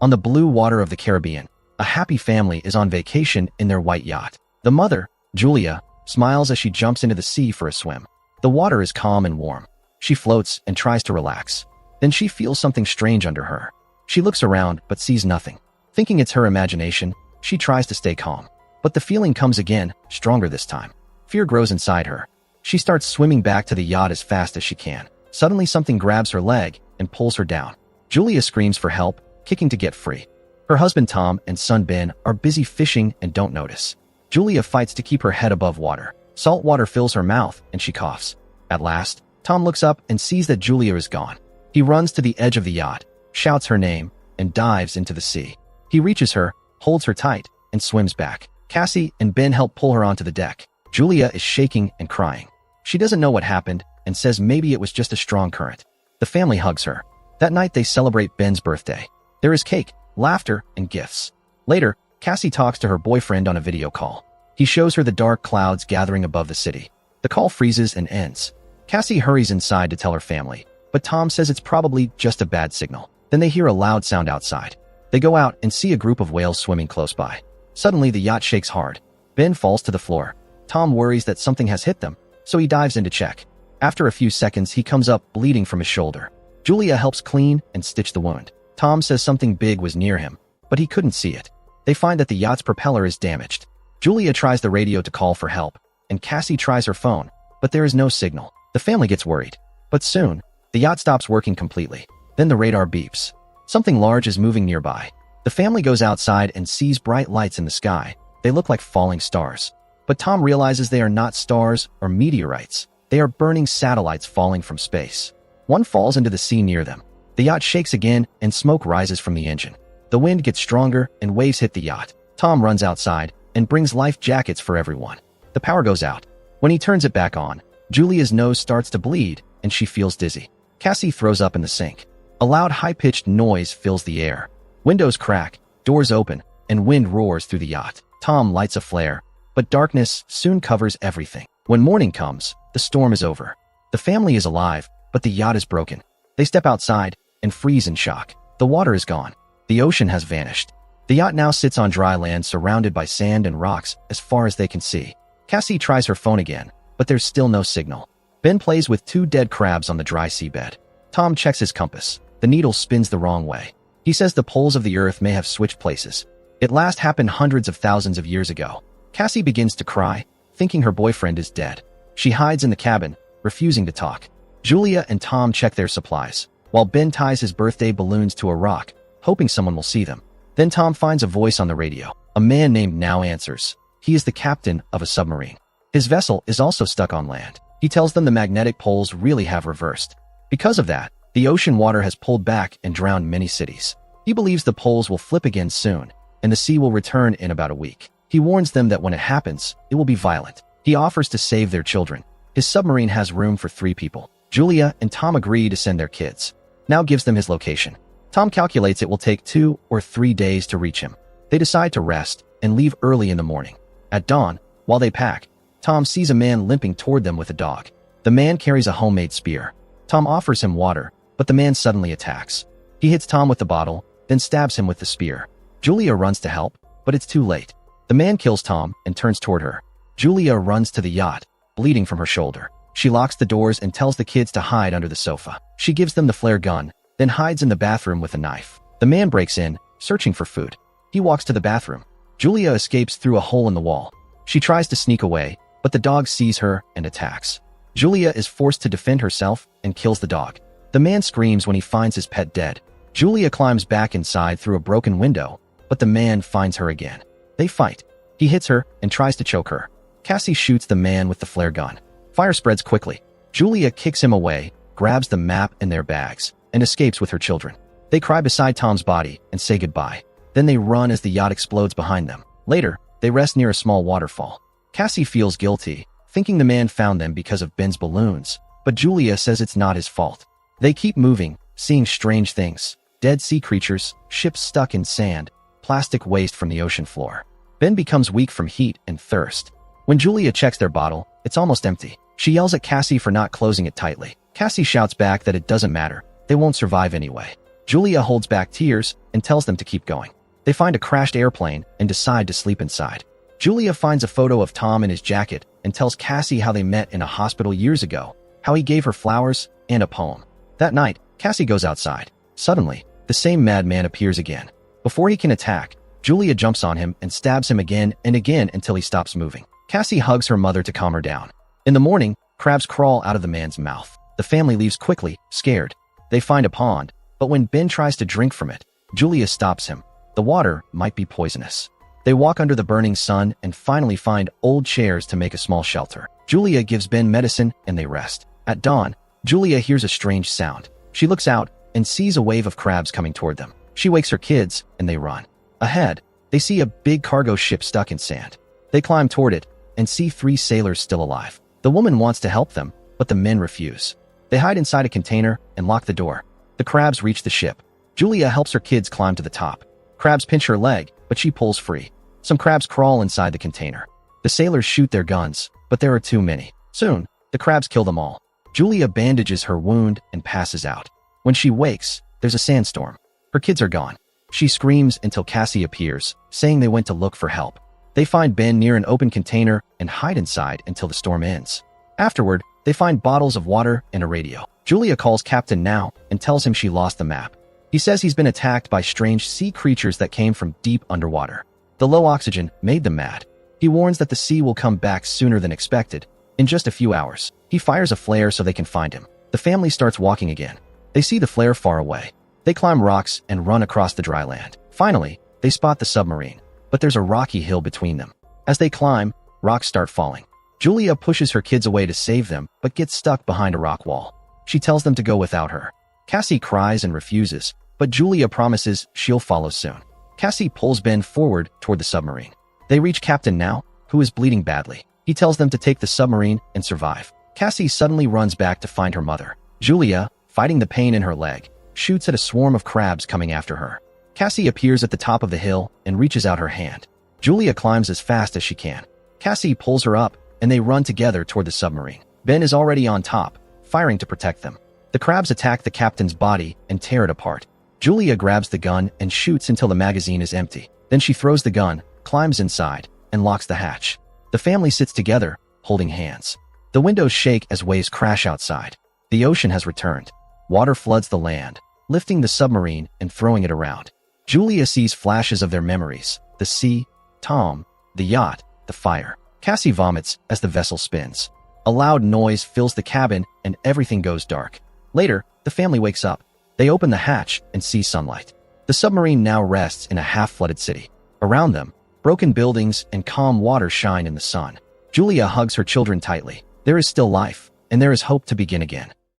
On the blue water of the Caribbean, a happy family is on vacation in their white yacht. The mother, Julia, smiles as she jumps into the sea for a swim. The water is calm and warm. She floats and tries to relax. Then she feels something strange under her. She looks around but sees nothing. Thinking it's her imagination, she tries to stay calm. But the feeling comes again, stronger this time. Fear grows inside her. She starts swimming back to the yacht as fast as she can. Suddenly something grabs her leg and pulls her down. Julia screams for help, kicking to get free. Her husband Tom and son Ben are busy fishing and don't notice. Julia fights to keep her head above water. Salt water fills her mouth and she coughs. At last, Tom looks up and sees that Julia is gone. He runs to the edge of the yacht, shouts her name, and dives into the sea. He reaches her, holds her tight, and swims back. Cassie and Ben help pull her onto the deck. Julia is shaking and crying. She doesn't know what happened and says maybe it was just a strong current. The family hugs her. That night they celebrate Ben's birthday. There is cake, laughter, and gifts. Later, Cassie talks to her boyfriend on a video call. He shows her the dark clouds gathering above the city. The call freezes and ends. Cassie hurries inside to tell her family, but Tom says it's probably just a bad signal. Then they hear a loud sound outside. They go out and see a group of whales swimming close by. Suddenly, the yacht shakes hard. Ben falls to the floor. Tom worries that something has hit them, so he dives in to check. After a few seconds, he comes up bleeding from his shoulder. Julia helps clean and stitch the wound. Tom says something big was near him, but he couldn't see it. They find that the yacht's propeller is damaged. Julia tries the radio to call for help, and Cassie tries her phone, but there is no signal. The family gets worried. But soon, the yacht stops working completely. Then the radar beeps. Something large is moving nearby. The family goes outside and sees bright lights in the sky. They look like falling stars. But Tom realizes they are not stars or meteorites. They are burning satellites falling from space. One falls into the sea near them. The yacht shakes again and smoke rises from the engine. The wind gets stronger and waves hit the yacht. Tom runs outside and brings life jackets for everyone. The power goes out. When he turns it back on, Julia's nose starts to bleed and she feels dizzy. Cassie throws up in the sink. A loud high-pitched noise fills the air. Windows crack, doors open, and wind roars through the yacht. Tom lights a flare, but darkness soon covers everything. When morning comes, the storm is over. The family is alive, but the yacht is broken. They step outside and freeze in shock. The water is gone. The ocean has vanished. The yacht now sits on dry land surrounded by sand and rocks as far as they can see. Cassie tries her phone again, but there's still no signal. Ben plays with two dead crabs on the dry seabed. Tom checks his compass. The needle spins the wrong way. He says the poles of the earth may have switched places. It last happened hundreds of thousands of years ago. Cassie begins to cry, thinking her boyfriend is dead. She hides in the cabin, refusing to talk. Julia and Tom check their supplies, while Ben ties his birthday balloons to a rock, hoping someone will see them. Then Tom finds a voice on the radio. A man named Now answers. He is the captain of a submarine. His vessel is also stuck on land. He tells them the magnetic poles really have reversed. Because of that, the ocean water has pulled back and drowned many cities. He believes the poles will flip again soon, and the sea will return in about a week. He warns them that when it happens, it will be violent. He offers to save their children. His submarine has room for 3 people. Julia and Tom agree to send their kids. Now gives them his location. Tom calculates it will take 2 or 3 days to reach him. They decide to rest and leave early in the morning. At dawn, while they pack, Tom sees a man limping toward them with a dog. The man carries a homemade spear. Tom offers him water, but the man suddenly attacks. He hits Tom with the bottle, then stabs him with the spear. Julia runs to help, but it's too late. The man kills Tom and turns toward her. Julia runs to the yacht, bleeding from her shoulder. She locks the doors and tells the kids to hide under the sofa. She gives them the flare gun, then hides in the bathroom with a knife. The man breaks in, searching for food. He walks to the bathroom. Julia escapes through a hole in the wall. She tries to sneak away, but the dog sees her and attacks. Julia is forced to defend herself and kills the dog. The man screams when he finds his pet dead. Julia climbs back inside through a broken window, but the man finds her again. They fight. He hits her and tries to choke her. Cassie shoots the man with the flare gun. Fire spreads quickly. Julia kicks him away, grabs the map and their bags, and escapes with her children. They cry beside Tom's body and say goodbye. Then they run as the yacht explodes behind them. Later, they rest near a small waterfall. Cassie feels guilty, thinking the man found them because of Ben's balloons, but Julia says it's not his fault. They keep moving, seeing strange things. Dead sea creatures, ships stuck in sand, plastic waste from the ocean floor. Ben becomes weak from heat and thirst. When Julia checks their bottle, it's almost empty. She yells at Cassie for not closing it tightly. Cassie shouts back that it doesn't matter. They won't survive anyway. Julia holds back tears and tells them to keep going. They find a crashed airplane and decide to sleep inside. Julia finds a photo of Tom in his jacket and tells Cassie how they met in a hospital years ago, how he gave her flowers and a poem. That night, Cassie goes outside. Suddenly, the same madman appears again. Before he can attack, Julia jumps on him and stabs him again and again until he stops moving. Cassie hugs her mother to calm her down. In the morning, crabs crawl out of the man's mouth. The family leaves quickly, scared. They find a pond, but when Ben tries to drink from it, Julia stops him. The water might be poisonous. They walk under the burning sun and finally find old chairs to make a small shelter. Julia gives Ben medicine and they rest. At dawn, Julia hears a strange sound. She looks out and sees a wave of crabs coming toward them. She wakes her kids and they run. Ahead, they see a big cargo ship stuck in sand. They climb toward it and see 3 sailors still alive. The woman wants to help them, but the men refuse. They hide inside a container and lock the door. The crabs reach the ship. Julia helps her kids climb to the top. Crabs pinch her leg, but she pulls free. Some crabs crawl inside the container. The sailors shoot their guns, but there are too many. Soon, the crabs kill them all. Julia bandages her wound and passes out. When she wakes, there's a sandstorm. Her kids are gone. She screams until Cassie appears, saying they went to look for help. They find Ben near an open container and hide inside until the storm ends. Afterward, they find bottles of water and a radio. Julia calls Captain Now and tells him she lost the map. He says he's been attacked by strange sea creatures that came from deep underwater. The low oxygen made them mad. He warns that the sea will come back sooner than expected, in just a few hours. He fires a flare so they can find him. The family starts walking again. They see the flare far away. They climb rocks and run across the dry land. Finally, they spot the submarine, but there's a rocky hill between them. As they climb, rocks start falling. Julia pushes her kids away to save them, but gets stuck behind a rock wall. She tells them to go without her. Cassie cries and refuses, but Julia promises she'll follow soon. Cassie pulls Ben forward toward the submarine. They reach Captain Now, who is bleeding badly. He tells them to take the submarine and survive. Cassie suddenly runs back to find her mother. Julia, fighting the pain in her leg, shoots at a swarm of crabs coming after her. Cassie appears at the top of the hill and reaches out her hand. Julia climbs as fast as she can. Cassie pulls her up, and they run together toward the submarine. Ben is already on top, firing to protect them. The crabs attack the captain's body and tear it apart. Julia grabs the gun and shoots until the magazine is empty. Then she throws the gun, climbs inside, and locks the hatch. The family sits together, holding hands. The windows shake as waves crash outside. The ocean has returned. Water floods the land, lifting the submarine and throwing it around. Julia sees flashes of their memories: the sea, Tom, the yacht, the fire. Cassie vomits as the vessel spins. A loud noise fills the cabin and everything goes dark. Later, the family wakes up. They open the hatch and see sunlight. The submarine now rests in a half-flooded city. Around them, broken buildings and calm water shine in the sun. Julia hugs her children tightly. There is still life, and there is hope to begin again.